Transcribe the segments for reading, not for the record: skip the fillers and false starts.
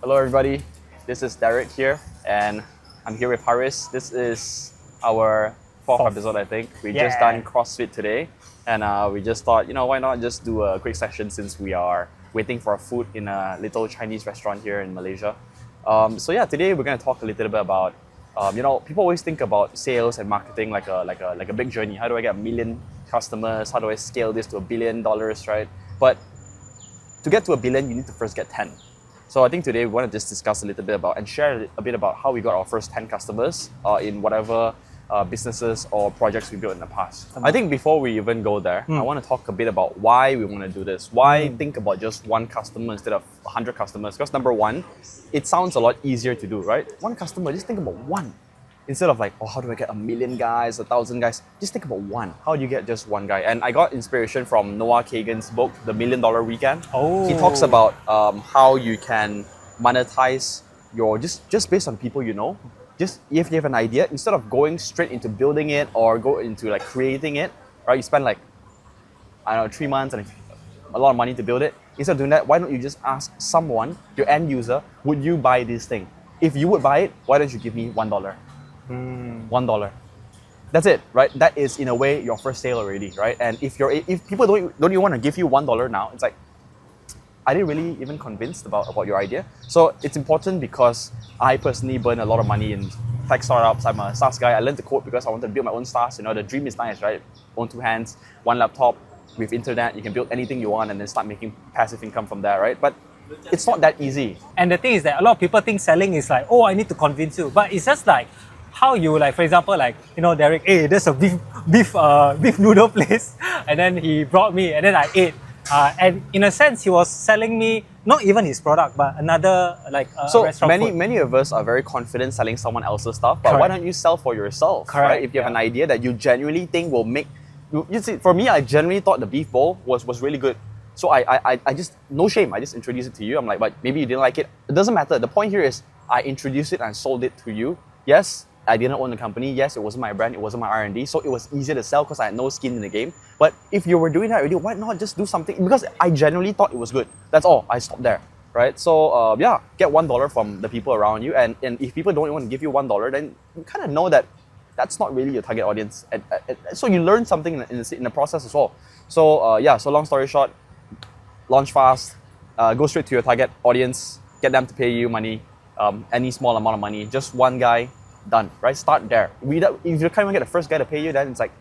Hello everybody, this is Derek here and I'm here with Haris. This is our fourth episode, I think. We just done CrossFit today and we just thought, why not just do a quick session since we are waiting for our food in a little Chinese restaurant here in Malaysia. Today we're going to talk a little bit about, people always think about sales and marketing like a big journey. How do I get 1 million customers? How do I scale this to $1 billion, right? But to get to $1 billion, you need to first get 10. So I think today we want to just discuss a little bit about and share a bit about how we got our first 10 customers in whatever businesses or projects we built in the past. I think before we even go there, I want to talk a bit about why we want to do this. Why think about just one customer instead of 100 customers? Because number one, it sounds a lot easier to do, right? One customer, just think about one. Instead of like, how do I get 1 million guys, 1,000 guys? Just think about one. How do you get just one guy? And I got inspiration from Noah Kagan's book, The $1 Million Weekend. He talks about how you can monetize your, just based on people you know. Just if you have an idea, instead of going straight into building it or go into like creating it, right? You spend like, 3 months and a lot of money to build it. Instead of doing that, why don't you just ask someone, your end user, would you buy this thing? If you would buy it, why don't you give me $1? $1. That's it, right? That is in a way your first sale already, right? And if people don't even want to give you $1 now, it's like, are they really even convinced about your idea? So it's important because I personally burn a lot of money in tech startups. I'm a SaaS guy. I learned to code because I wanted to build my own SaaS. The dream is nice, right? Own 2 hands, 1 laptop, with internet, you can build anything you want and then start making passive income from there, right? But it's not that easy. And the thing is that a lot of people think selling is like, I need to convince you. But it's just like, how you for example, Derek, hey, there's a beef noodle place, and then he brought me, and then I ate. And in a sense, he was selling me not even his product, but another restaurant food. Many of us are very confident selling someone else's stuff, but why don't you sell for yourself? Correct. Right? If you have an idea that you genuinely think will make, you see, for me, I genuinely thought the beef bowl was really good. So I just, no shame, I just introduced it to you. I'm like, but maybe you didn't like it. It doesn't matter. The point here is I introduced it and sold it to you. Yes, I didn't own the company. Yes, it wasn't my brand. It wasn't my R&D. So it was easier to sell because I had no skin in the game. But if you were doing that already, why not just do something? Because I genuinely thought it was good. That's all. I stopped there, right? So get $1 from the people around you. And if people don't want to give you $1, then you kind of know that that's not really your target audience. So you learn something in the process as well. So so long story short, launch fast, go straight to your target audience, get them to pay you money, any small amount of money, just one guy, done, right? Start there. If you can't even get the first guy to pay you, then it's like,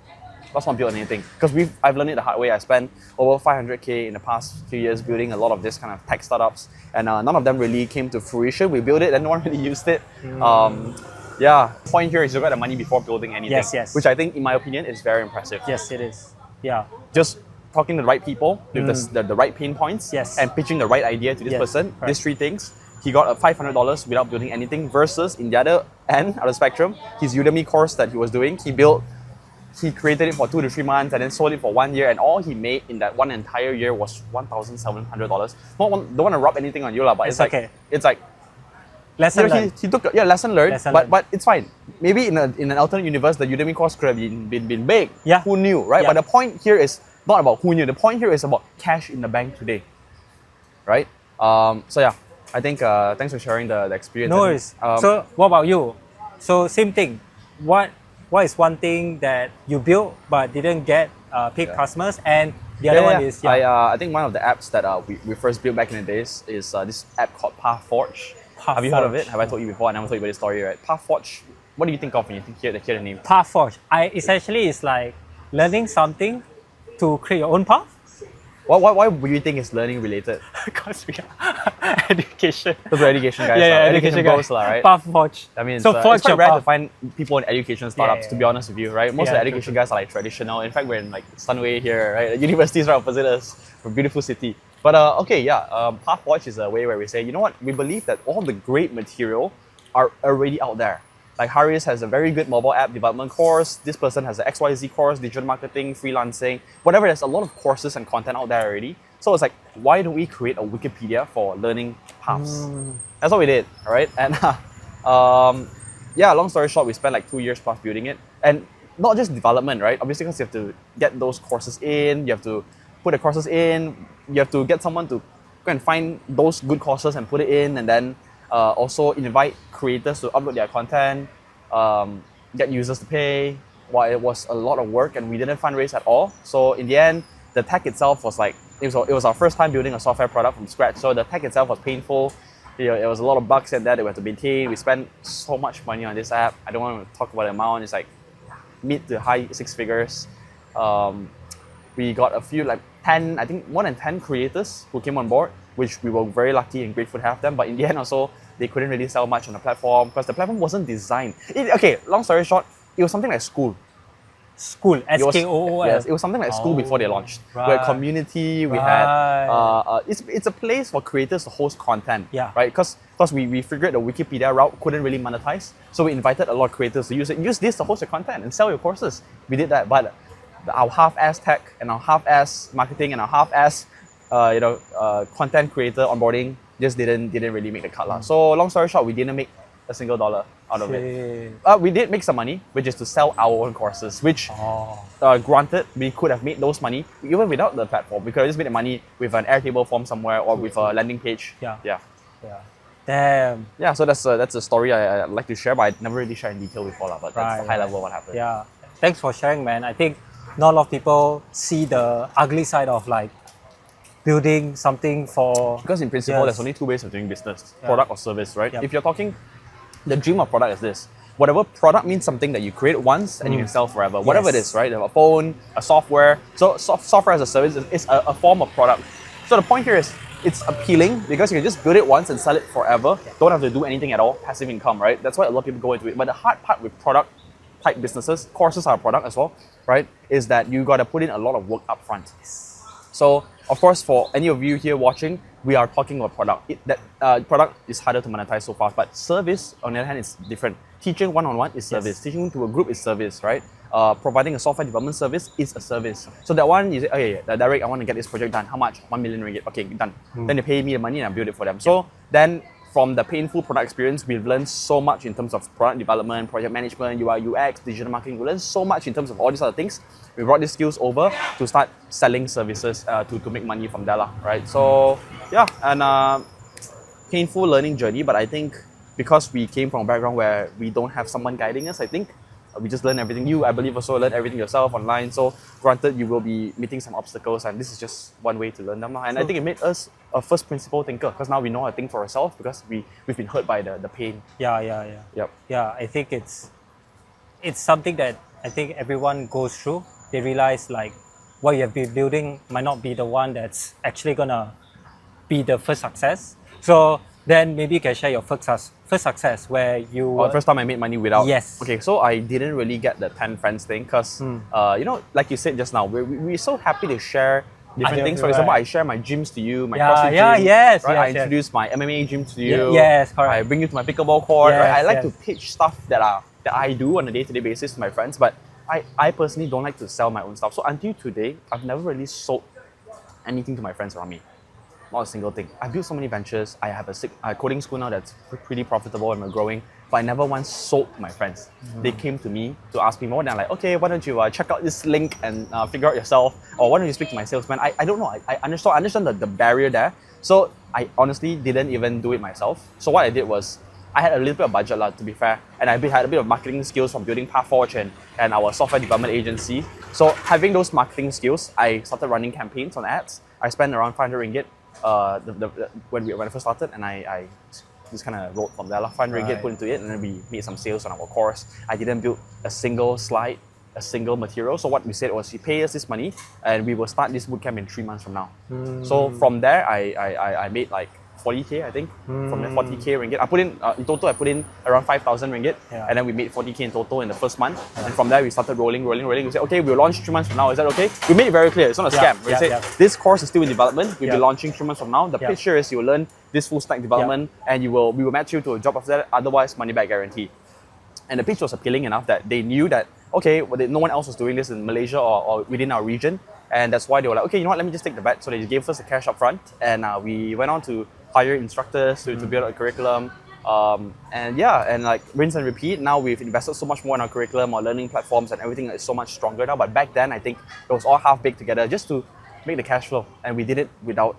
let's not build anything. Because I've learned it the hard way. I spent over 500K in the past few years building a lot of this kind of tech startups, and none of them really came to fruition. We built it and no one really used it. Point here is you got the money before building anything. Yes. Which I think, in my opinion, is very impressive. Yes, it is. Yeah. Just talking to the right people with the right pain points, and pitching the right idea to this person. Correct. These 3 things. He got $500 without building anything versus in the other end of the spectrum, his Udemy course that he was doing, he created it for 2 to 3 months and then sold it for 1 year, and all he made in that one entire year was $1,700. Don't want to rub anything on you, but it's okay. It's like lesson learned. He took lesson learned, but it's fine. Maybe in an alternate universe, the Udemy course could have been big. Yeah. Who knew, right? Yeah. But the point here is not about who knew. The point here is about cash in the bank today, right? I think thanks for sharing the experience. No worries. So what about you? So same thing. What is one thing that you built but didn't get paid customers, and the other one is I think one of the apps that we first built back in the days is this app called Pathforge. Have you heard of it? Have I told you before? I never told you about this story, right? Pathforge. What do you think of when you hear the name? Pathforge. Essentially it's like learning something to create your own path. Why would you think it's learning related? Because we are education. Because we're education guys. Education guys. Right? Pathforge. I mean, so it's quite rare to find people in education startups, to be honest with you, right? Most of the true. education guys are like traditional. In fact, we're in like Sunway here, right? The universities right opposite us. We're a beautiful city. But Pathforge is a way where we say, you know what? We believe that all the great material are already out there. Like Haris has a very good mobile app development course. This person has an XYZ course, digital marketing, freelancing, whatever. There's a lot of courses and content out there already. So it's like, why don't we create a Wikipedia for learning paths? That's what we did, all right? And long story short, we spent like 2 years plus building it. And not just development, right? Obviously, because you have to get those courses in, you have to put the courses in, you have to get someone to go and find those good courses and put it in, and then also invite creators to upload their content, get users to pay. Well, it was a lot of work and we didn't fundraise at all. So in the end, the tech itself was like, it was our first time building a software product from scratch. So the tech itself was painful. It was a lot of bugs and that we had to maintain. We spent so much money on this app. I don't want to talk about the amount. It's like mid to high six figures. We got a few, like 10, I think more than 10 creators who came on board, which we were very lucky and grateful to have them. But in the end also, they couldn't really sell much on the platform because the platform wasn't designed. Okay, long story short, it was something like school. School, SKOOL. Yes, it was something like school before they launched. Right. We had community, we had, it's a place for creators to host content, right? Because we figured the Wikipedia route couldn't really monetize. So we invited a lot of creators to use it. Use this to host your content and sell your courses. We did that, but our half-ass tech and our half-ass marketing and our half-ass content creator onboarding just didn't really make the cut. So long story short, we didn't make a single dollar out of it. We did make some money, which is to sell our own courses, which granted, we could have made those money even without the platform. We could have just made the money with an Airtable form somewhere or with a landing page. Yeah. Damn. Yeah, so that's a story I'd like to share, but I never really shared in detail before, but that's the high level what happened. Yeah. Thanks for sharing, man. I think not a lot of people see the ugly side of like building something for... Because in principle, there's only two ways of doing business, product or service, right? If you're talking, the dream of product is this. Whatever product means something that you create once and you can sell forever. Whatever it is, right? A phone, a software. So software as a service is a form of product. So the point here is, it's appealing because you can just build it once and sell it forever. Don't have to do anything at all, passive income, right? That's why a lot of people go into it. But the hard part with product type businesses, courses are a product as well, right? Is that you got to put in a lot of work up front. So of course, for any of you here watching, we are talking about product. Product is harder to monetize so fast, but service, on the other hand, is different. Teaching one-on-one is service. Teaching to a group is service, right? Providing a software development service is a service. So that one, you say, okay, Derek, I want to get this project done. How much? 1 million ringgit. Okay, done. Then they pay me the money and I build it for them. So then from the painful product experience, we've learned so much in terms of product development, project management, UI, UX, digital marketing. We learned so much in terms of all these other things. We brought these skills over to start selling services to make money from there, right? So yeah, and painful learning journey, but I think because we came from a background where we don't have someone guiding us, I think we just learn everything. You, I believe, also learn everything yourself online. So granted, you will be meeting some obstacles, and this is just one way to learn them. And I think it made us a first principle thinker because now we know how to think for ourselves because we've been hurt by the pain. Yeah. Yep. Yeah, I think it's something that I think everyone goes through. They realize like what you have been building might not be the one that's actually gonna be the first success. So then maybe you can share your first success where you... the first time I made money without... Yes. Okay, so I didn't really get the 10 friends thing because, like you said just now, we're so happy to share different things. For example, I share my gyms to you, my CrossFit gym. Right? I introduce my MMA gym to you. Yes, correct. I bring you to my pickleball court. Yes, right? I like to pitch stuff that I do on a day-to-day basis to my friends, but I personally don't like to sell my own stuff. So until today, I've never really sold anything to my friends around me. Not a single thing. I built so many ventures. I have a coding school now that's pretty profitable and we're growing, but I never once sold to my friends. They came to me to ask me more than like, okay, why don't you check out this link and figure out yourself, or why don't you speak to my salesman? I don't know. I understand the barrier there. So I honestly didn't even do it myself. So what I did was, I had a little bit of budget, to be fair, and I had a bit of marketing skills from building Pathforge and our software development agency. So having those marketing skills, I started running campaigns on ads. I spent around 500 ringgit when I first started, and I just kind of wrote from there. 500 ringgit put into it, and then we made some sales on our course. I didn't build a single slide, a single material. So what we said was, you pay us this money, and we will start this bootcamp in 3 months from now. So from there, I made like 40k, I think, from the 40k ringgit. I put in total, I put in around 5,000 ringgit, and then we made 40k in total in the first month. And from there, we started rolling. We said, okay, we'll launch 3 months from now. Is that okay? We made it very clear. It's not a scam. We said, this course is still in development. We'll be launching 3 months from now. The pitch here is you will learn this full stack development, and we will match you to a job after that. Otherwise, money back guarantee. And the pitch was appealing enough that they knew that, okay, no one else was doing this in Malaysia or within our region. And that's why they were like, okay, you know what, let me just take the bet. So they gave us the cash up front, and we went on to hire instructors to build a curriculum. And like rinse and repeat. Now we've invested so much more in our curriculum, our learning platforms, and everything is so much stronger now. But back then, I think it was all half baked together just to make the cash flow. And we did it without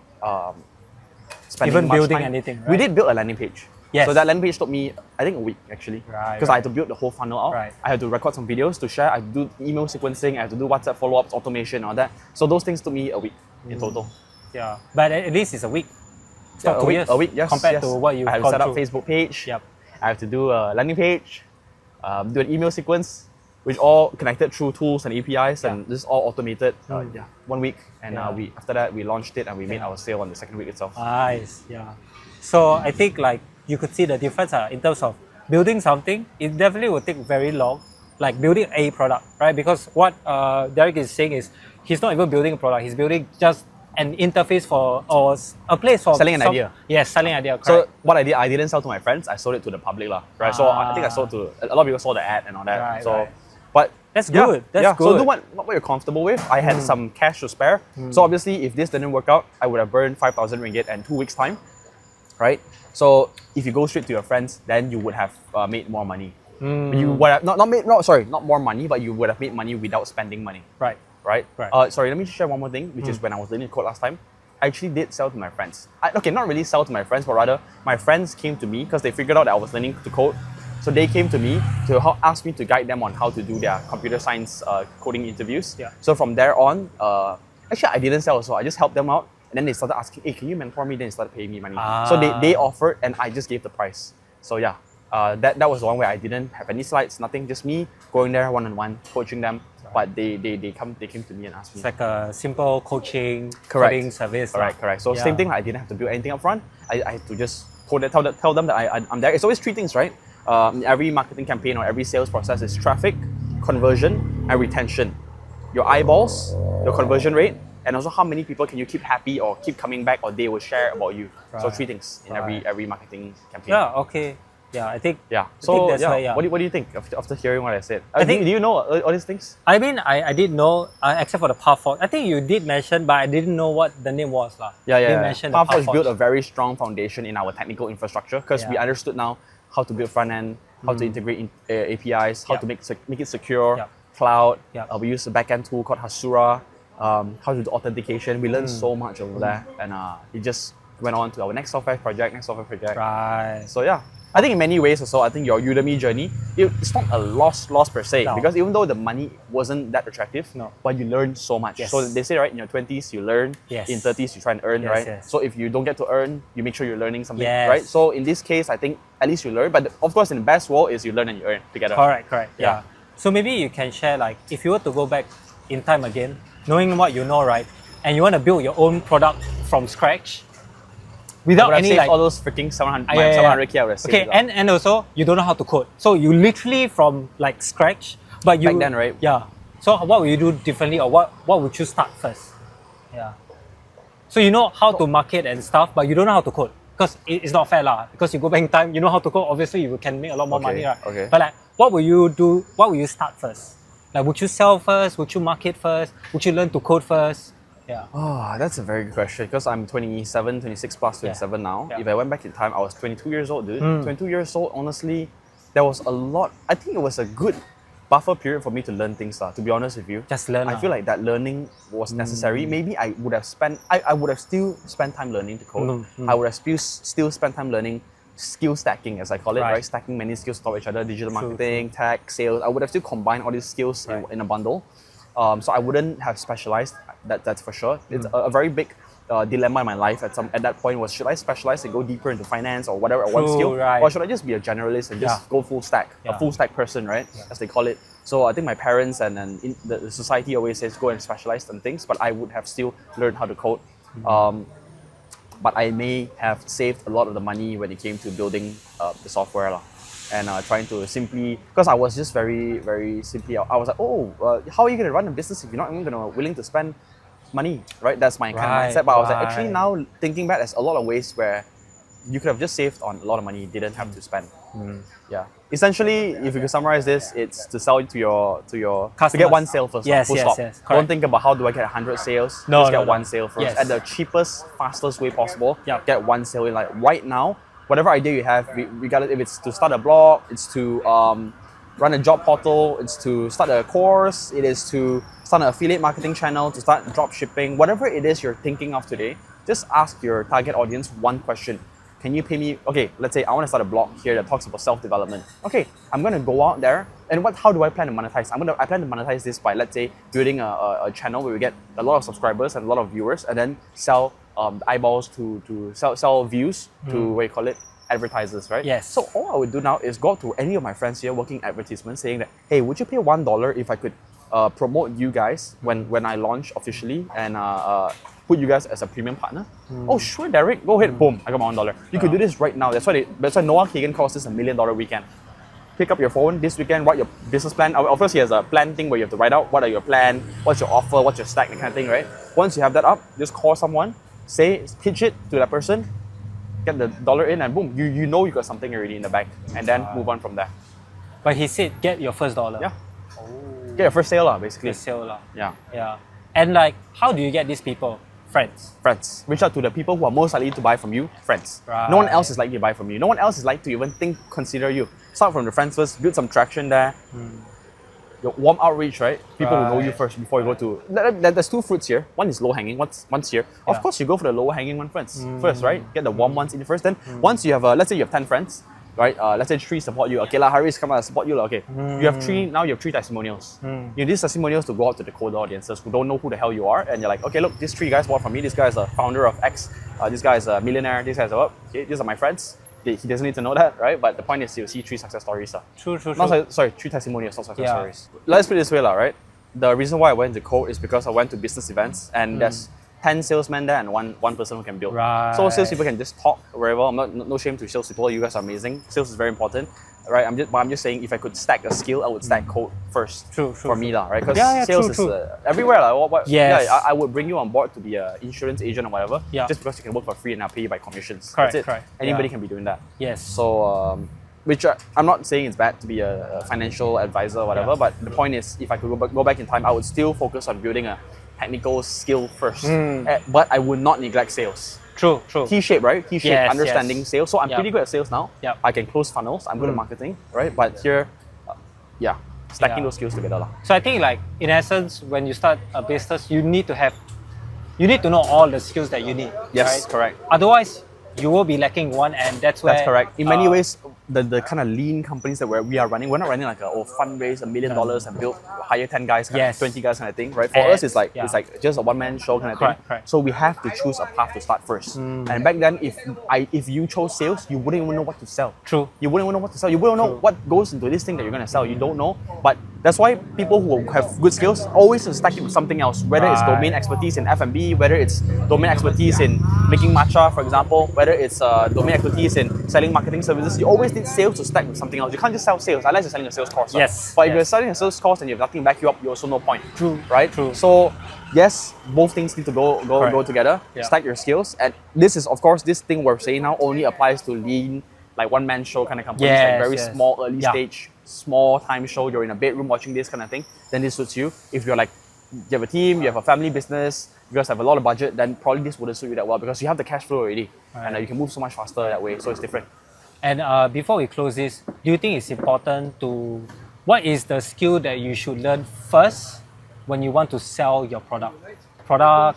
spending even much building time. anything, right? We did build a landing page. Yes. So that landing page took me, I think, a week actually. Right, Because I had to build the whole funnel out. Right. I had to record some videos to share. I had to do email sequencing. I had to do WhatsApp follow-ups, automation, all that. So those things took me a week in total. Yeah. But at least it's a week. It's Yeah, not 2 years. a week, yes. Compared yes. to what you've I have to gone set up through. Facebook page. Yep. I have to do a landing page, do an email sequence, which all connected through tools and APIs, and this is all automated. 1 week, and we after that we launched it and we made our sale on the second week itself. Nice. Yeah. So I think like you could see the difference in terms of building something. It definitely will take very long, like building a product, right? Because what Derek is saying is he's not even building a product. He's building just an interface for or a place for Selling an idea. Yes, selling an idea. So Correct. what I didn't sell to my friends. I sold it to the public, lah. Right. So I think I sold to a lot of people saw the ad and all that. Right, so, right. but That's good. That's So good. do what you're comfortable with. I had some cash to spare. So obviously, if this didn't work out, I would have burned 5,000 ringgit in 2 weeks' time, right? So if you go straight to your friends, then you would have made more money. You would have not more money, but you would have made money without spending money. Right. Right? Right. Sorry, let me share one more thing, which is when I was learning code last time, I actually did sell to my friends. Not really sell to my friends, but rather my friends came to me because they figured out that I was learning to code. So they came to me to ask me to guide them on how to do their computer science coding interviews. Yeah. So from there on, actually I didn't sell, so I just helped them out. And then they started asking, hey, can you mentor me? Then they started paying me money. So they offered and I just gave the price. So yeah, that was the one where I didn't have any slides, nothing, just me going there one-on-one, coaching them. But they came to me and asked me. It's like a simple coaching, Correct. coding service. Correct. So same thing, I didn't have to build anything up front. I had to just tell them that I'm there. It's always three things, right? Every marketing campaign or every sales process is traffic, conversion, and retention. Your eyeballs, your conversion rate, and also how many people can you keep happy or keep coming back or they will share about you. So three things in every marketing campaign. Yeah, okay. Yeah, I think. Yeah. I So think that's why, what do you think after hearing what I said? I think- do you know all these things? I mean, I did know, except for the Path Forge. I think you did mention, but I didn't know what the name was. You did mention the Path Path Forge built a Forge. very strong foundation in our technical infrastructure because we Yeah. understood now how to build front end, how to integrate APIs, how Yeah. to make it secure, Yeah. cloud. Yeah. We use a backend tool called Hasura. How to do authentication. We learned so much over there, and it just went on to our next software project. Right. So yeah, I think in many ways also, I think your Udemy journey, it's not a loss per se, No. because even though the money wasn't that attractive, No. but you learn so much. Yes. So they say, right, in your 20s you learn, Yes. in 30s you try and earn, Yes, right? yes. So if you don't get to earn, you make sure you're learning something, Yes. right? So in this case, I think at least you learn, but of course in the best world is you learn and you earn together. Correct. Yeah. Yeah. So maybe you can share, like, if you were to go back in time again, knowing what you know, right, and you want to build your own product from scratch, I without would have any saved like all those freaking 700, Yeah, yeah, yeah. 700K I would have saved okay, it all. and also you don't know how to code, so you literally from like scratch. But you Back then, right? Yeah. So what would you do differently, or what would you start first? Yeah. So you know how to market and stuff, but you don't know how to code because it's not fair lah. Because you go back in time, you know how to code. Obviously, you can make a lot more Okay, money, right? okay. But like, what would you do? What would you start first? Like, would you sell first? Would you market first? Would you learn to code first? Yeah. Oh, that's a very good question because I'm 27, 26 plus 27 now. Yeah. If I went back in time, I was 22 years old, dude. 22 years old, honestly, there was a lot. I think it was a good buffer period for me to learn things, to be honest with you. Just learn. I feel like that learning was necessary. Maybe I would have still spent time learning to code. I would have still spent time learning skill stacking, as I call it, Right. right? Stacking many skills on top of each other, digital True, marketing, tech, sales. I would have still combined all these skills Right. in a bundle. So I wouldn't have specialized, that's for sure. It's a very big dilemma in my life at that point was, should I specialize and go deeper into finance or whatever, one True, skill? right. Or should I just be a generalist and just Yeah. go full stack, Yeah. a full stack person, right? As they call it. So I think my parents and the society always says go and specialize on things, but I would have still learned how to code. But I may have saved a lot of the money when it came to building the software lah. And trying to simply, because I was just very, very simply, I was like, how are you going to run a business if you're not even willing to spend money, right? That's my kind of Right, mindset. But I was like, actually right. now thinking back, there's a lot of ways where you could have just saved on a lot of money you didn't have to spend. Yeah. Essentially, if you could summarize this, it's to sell it to your to get Customers. one sale first. Yes, full yes, stop. yes, Don't correct. think about how do I get 100 sales. No, just no, get no. one sale first Yes. at the cheapest, fastest way possible. Yep. Get one sale in. Like right now, whatever idea you have, regardless if it's to start a blog, it's to run a job portal, it's to start a course, it is to start an affiliate marketing channel, to start drop shipping, whatever it is you're thinking of today, just ask your target audience one question. can you pay me? Okay, let's say I want to start a blog here that talks about self-development. Okay, I'm going to go out there and how do I plan to monetize? I plan to monetize this by, let's say, building a channel where we get a lot of subscribers and a lot of viewers, and then sell eyeballs to sell views to, what you call it, advertisers, right? Yes. So all I would do now is go up to any of my friends here working advertisements saying that, hey, would you pay $1 if I could promote you guys when I launch officially and put you guys as a premium partner? Oh, sure, Derek, go ahead, boom, I got my $1. You could do this right now. That's why Noah Kagan calls this $1 million weekend. Pick up your phone this weekend, write your business plan. Of course, he has a plan thing where you have to write out what are your plan, what's your offer, what's your stack, that kind of thing, right? Once you have that up, just call someone, pitch it to that person, get the dollar in, and boom, you know you got something already in the bank, and then move on from there. But he said, get your first dollar. Yeah. Get your first sale, basically. First sale. Yeah. Yeah. And like, how do you get these people? Friends. Reach out to the people who are most likely to buy from you. Friends. Right. No one else is likely to buy from you. No one else is likely to even consider you. Start from the friends first, build some traction there. Your warm outreach, right? People will know you first before you go to. There's two fruits here. One is low hanging, one's here. Of course, you go for the lower hanging one first, right? Get the warm ones in first. Then once you have, let's say you have 10 friends, right? Let's say 3 support you. Okay, Haris, come on, support you. Okay, you have 3. Now you have 3 testimonials. You need these testimonials to go out to the cold audiences who don't know who the hell you are, and you're like, okay, look, these 3 guys bought from me. This guy is a founder of X. This guy is a millionaire. This guy's okay, these are my friends. He doesn't need to know that, right? But the point is, you'll see 3 success stories. True. Sorry, 3 testimonials, not success stories. Let's put it this way, right? The reason why I went to code is because I went to business events, and there's 10 salesmen there and one person who can build. Right. So salespeople can just talk very well. No shame to salespeople. You guys are amazing. Sales is very important, right? I'm just saying, if I could stack a skill, I would stack code first. True. For me, right? Because sales is everywhere. Yes. Yeah, I would bring you on board to be an insurance agent or whatever. Yeah. Just because you can work for free and I'll pay you by commissions. Correct. That's it. Correct. Anybody can be doing that. Yes. So, I'm not saying it's bad to be a financial advisor or whatever, but the point is, if I could go back in time, I would still focus on building a technical skill first. But I would not neglect sales. True. T-shape, right? T-shape, Yes, understanding sales. So I'm pretty good at sales now. Yep. I can close funnels. I'm good at marketing, right? But here, stacking those skills together. So I think, like, in essence, when you start a business, you need to know all the skills that you need. Yes, right? correct. Otherwise, you will be lacking one, and that's where. That's correct. In many ways, the kind of lean companies that we are running, we're not running like fundraise $1 million and build, hire 10 guys, 20 guys kind of thing, right? For us, it's like just a one-man show kind of thing. Correct. So we have to choose a path to start first. And back then, if you chose sales, you wouldn't even know what to sell. True. You wouldn't even know what to sell. You wouldn't know what goes into this thing that you're going to sell. You don't know. But that's why people who have good skills always stack it with something else, whether it's domain expertise in F&B, whether it's domain expertise in making matcha, for example, whether it's domain expertise in selling marketing services. You always need sales to stack with something else. You can't just sell sales unless you're selling a sales course. Yes. But if you're selling a sales course and you have nothing to back you up, you're also no point. True. Right? True. So yes, both things need to go together. Yeah. Stack your skills. And this is, of course, this thing we're saying now only applies to lean, like one-man show kind of companies, like very small, early stage, small time show. You're in a bedroom watching this kind of thing. Then this suits you. If you're like, you have a team, you have a family business, you guys have a lot of budget, then probably this wouldn't suit you that well because you have the cash flow already, and you can move so much faster that way. So it's different. And before we close this, do you think it's important to, what is the skill that you should learn first when you want to sell your product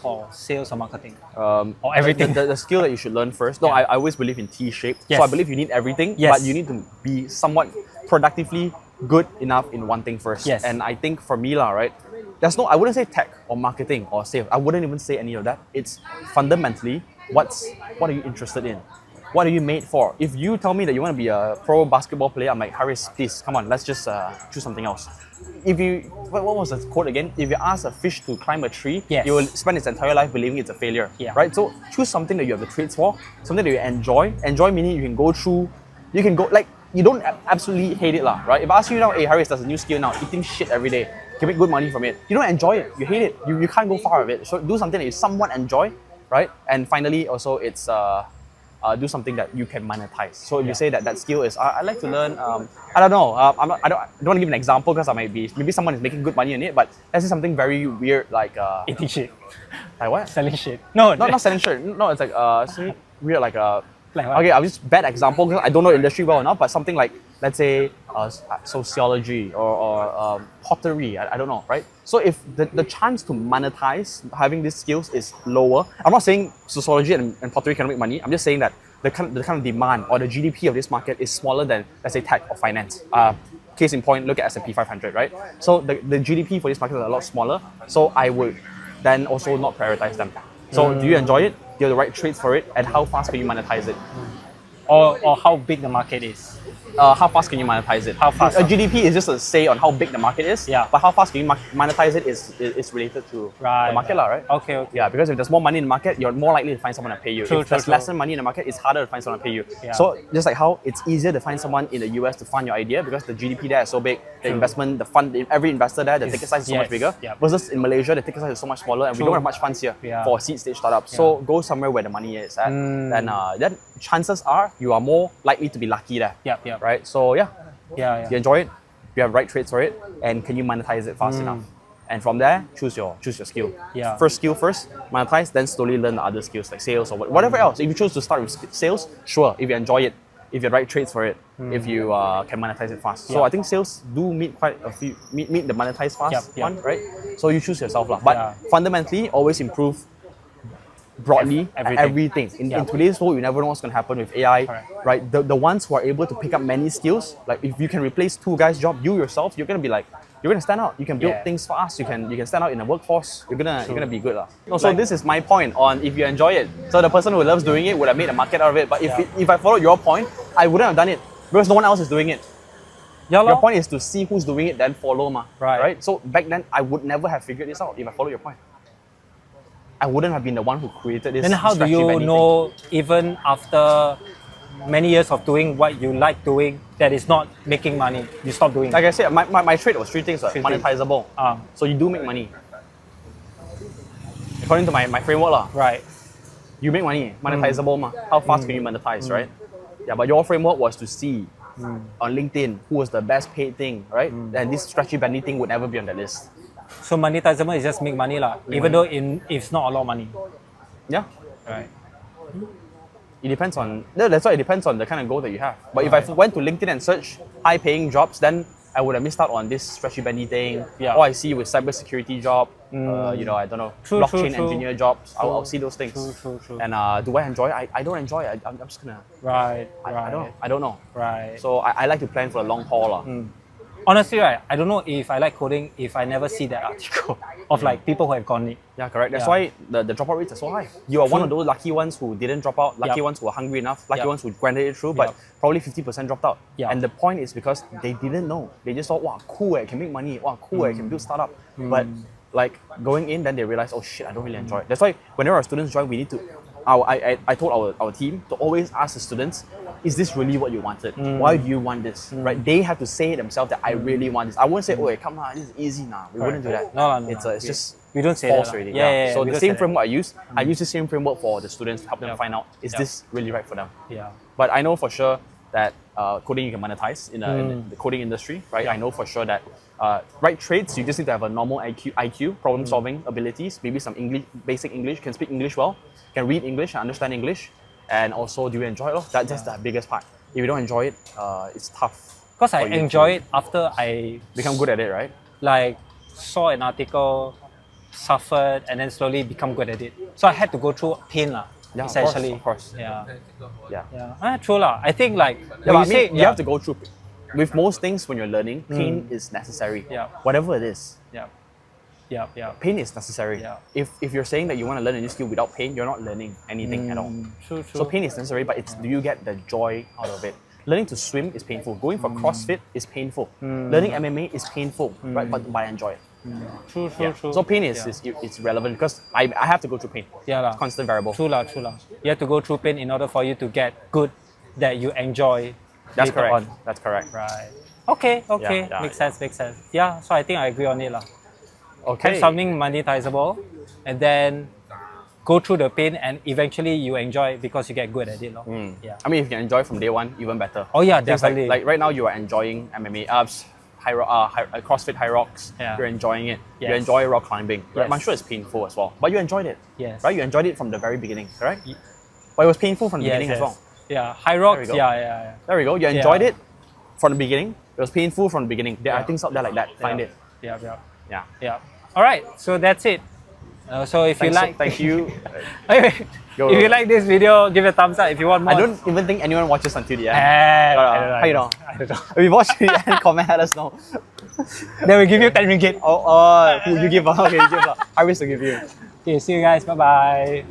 or sales or marketing, or everything? The skill that you should learn first. No, I always believe in T-shape. Yes. So I believe you need everything, but you need to be somewhat productively good enough in one thing first. Yes. And I think for me, right, I wouldn't say tech or marketing or sales. I wouldn't even say any of that. It's fundamentally, what are you interested in? What are you made for? If you tell me that you want to be a pro basketball player, I'm like, Haris, please, come on, let's just choose something else. If you, what was the quote again? If you ask a fish to climb a tree, it will spend its entire life believing it's a failure, right? So choose something that you have the traits for, something that you enjoy. Enjoy meaning you can go through, you don't absolutely hate it, right? If I ask you now, hey, Haris, there's a new skill now, eating shit every day, you make good money from it. You don't enjoy it, you hate it, you can't go far with it. So do something that you somewhat enjoy, right? And finally, also, it's do something that you can monetize. So if you say that skill is, I'd like to learn, I don't know, I don't want to give an example because maybe someone is making good money on it, but let's say something very weird like eating shit. Like what? Selling shit. No, not selling shit. No, it's like something weird like like what? Okay, I'll just bad example because I don't know the industry well enough, but something like, let's say sociology or pottery, I don't know, right? So if the chance to monetize having these skills is lower, I'm not saying sociology and pottery cannot make money, I'm just saying that the kind of demand or the GDP of this market is smaller than, let's say, tech or finance. Case in point, look at S&P 500, right? So the GDP for this market is a lot smaller. So I would then also not prioritize them. So do you enjoy it? Do you have the right trades for it? And how fast can you monetize it? Or how big the market is. How fast can you monetize it? How fast? A GDP is just a say on how big the market is. Yeah. But how fast can you monetize it is related to the market, right? Okay. Yeah, because if there's more money in the market, you're more likely to find someone to pay you. If there's lesser money in the market, it's harder to find someone to pay you. Yeah. So just like how it's easier to find someone in the US to fund your idea because the GDP there is so big, the investment, the fund, every investor there, the ticket size is so much bigger. Yeah. Versus in Malaysia, the ticket size is so much smaller, and we don't have much funds here for seed stage startups. So go somewhere where the money is at, and then chances are you are more likely to be lucky there. Yeah. Right. So yeah. Yeah. You enjoy it, you have right trades for it, and can you monetize it fast enough? And from there, choose your skill. Yeah. First skill first, monetize, then slowly learn the other skills like sales or whatever else. If you choose to start with sales, sure. If you enjoy it, if you have right trades for it, if you can monetize it fast. So I think sales do meet quite a few meet the monetize fast one, right? So you choose yourself lah. But fundamentally, always improve broadly everything. In today's world, you never know what's going to happen with AI, right? The ones who are able to pick up many skills, like if you can replace 2 guys' job, you yourself, you're going to be like, you're going to stand out. You can build things fast. You can stand out in the workforce. You're gonna be good lah. So this is my point on if you enjoy it. So the person who loves doing it would have made a market out of it. But if I followed your point, I wouldn't have done it because no one else is doing it. Your point is to see who's doing it, then follow ma. Right? So back then, I would never have figured this out if I followed your point. I wouldn't have been the one who created this. Then how do you know, even after many years of doing what you like doing, that is not making money, you stop doing it? Like I said, my trade was 3 things. Monetizable. So you do make money. According to my framework lah. Right. You make money, monetizable ma. How fast can you monetize, right? Yeah, but your framework was to see on LinkedIn who was the best paid thing, right? And this stretchy bendy thing would never be on that list. So monetizable is just make money lah, even though it's not a lot of money. Yeah. Right. It depends on, that's why it depends on the kind of goal that you have. But if I went to LinkedIn and search high paying jobs, then I would have missed out on this stretchy bendy thing. Or I see with cybersecurity job, I don't know, blockchain engineer jobs. I'll see those things. True. And do I enjoy it? I don't enjoy it. I'm just gonna. I don't know. Right. So I like to plan for the long haul lah. Honestly, right, I don't know if I like coding if I never see that article of like people who have gone it. Yeah, correct. That's why the dropout rates are so high. You are one of those lucky ones who didn't drop out, lucky ones who were hungry enough, lucky ones who grinded it through, but probably 50% dropped out. And the point is because they didn't know. They just thought, wow, cool, I can make money. Wow, cool, I can build startup. But like going in, then they realize, oh shit, I don't really enjoy it. That's why whenever our students join, we need to, I told our team to always ask the students, is this really what you wanted? Why do you want this? Right? They have to say themselves that I really want this. I won't say, oh, come on, this is easy now. We wouldn't do that. No. It's just we don't say false that. already. Yeah. So the same framework I use the same framework for the students to help them find out, is this really right for them? Yeah. But I know for sure that coding you can monetize in the coding industry, right? I know for sure that right traits, you just need to have a normal IQ, problem solving abilities, maybe some English, basic English, can speak English well, can read English, understand English, and also do you enjoy it? That's the biggest part. If you don't enjoy it, it's tough. Because I enjoy it after I become good at it, right? Like saw an article, suffered, and then slowly become good at it. So I had to go through pain lah. Yeah, essentially. Of course. Yeah. True lah. I think like you have to go through. With most things, when you're learning, pain is necessary. Yeah. Whatever it is. Yeah. Pain is necessary. Yeah. If you're saying that you want to learn a new skill without pain, you're not learning anything at all. True. So pain is necessary, but it's do you get the joy out of it? Learning to swim is painful. Going for CrossFit is painful. Learning MMA is painful, right? But I enjoy it. True. So pain is it's relevant because I have to go through pain. Yeah, it's constant variable. True lah. You have to go through pain in order for you to get good that you enjoy. That's correct. On. That's correct. Right. Okay. Yeah, makes sense. Yeah, so I think I agree on it lah. Okay. Have something monetizable, and then go through the pain, and eventually you enjoy it because you get good at it. Yeah. I mean, if you can enjoy from day one, even better. Oh yeah, definitely. Like right now, you are enjoying MMA, CrossFit High Rocks. Yeah. You're enjoying it. Yes. You enjoy rock climbing. Yes. I'm sure it's painful as well, but you enjoyed it. Yes. Right? You enjoyed it from the very beginning, correct? But it was painful from the beginning as well. Yeah. High Rocks. There we go. Yeah. There we go. You enjoyed it from the beginning. It was painful from the beginning. There are things out there like that. Find it. Yeah. All right. So that's it. So if you like, Thank you. Wait. Go. If you like this video, give it a thumbs up. If you want more, I don't even think anyone watches until the end. I don't know. How you know? I don't know. If you watch the end, comment, let us know. Then we give you 10 ringgit. Oh, who you give? Okay, you give. Harris will give you. Okay, see you guys. Bye bye.